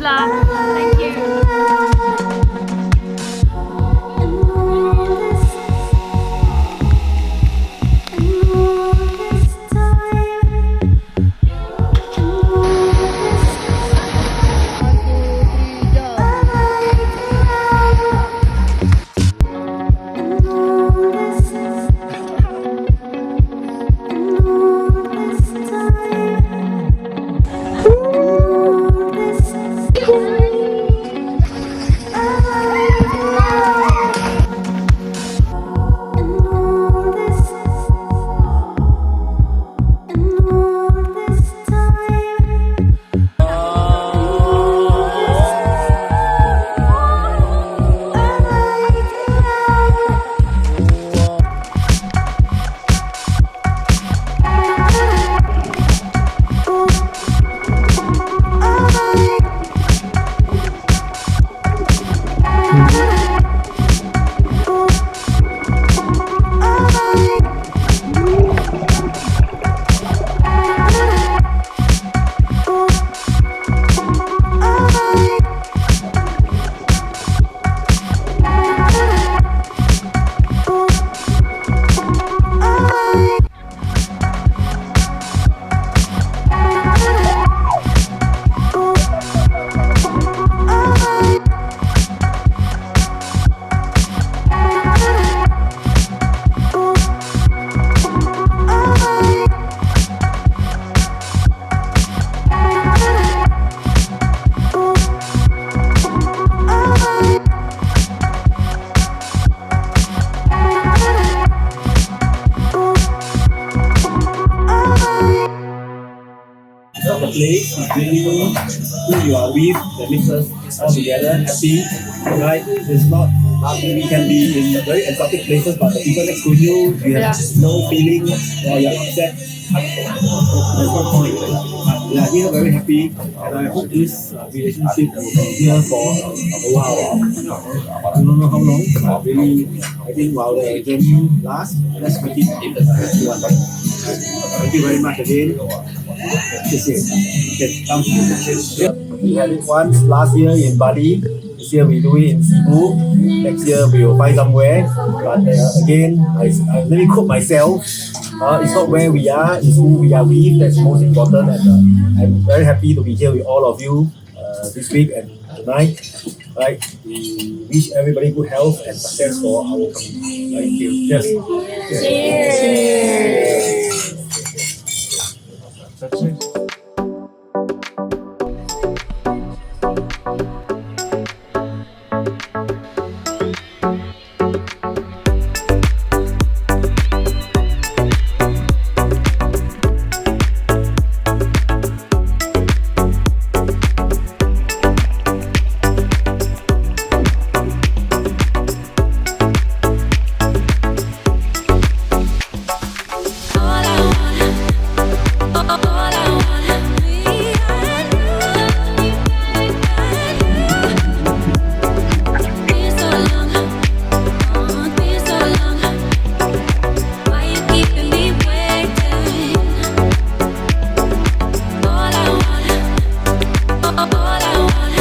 vlog. Thank you. The place is really who you are with that makes us all together happy, right? It's not we can be in very exotic places, but the people next to you, you have no feeling or you're upset. There's no point. We are here very happy, and I hope this relationship will be here for a while. I don't know how long, but really, I think while the journey lasts, let's make it one. Thank you very much again. Okay, come. We had it once last year in Bali. This year we do it in Cebu. Next year we will find somewhere. But again, I really quote myself. It's not where we are, it's who we are with that's most important. And I'm very happy to be here with all of you this week and tonight. Right, we wish everybody good health and success for our company. Thank you. Cheers. Cheers. All I want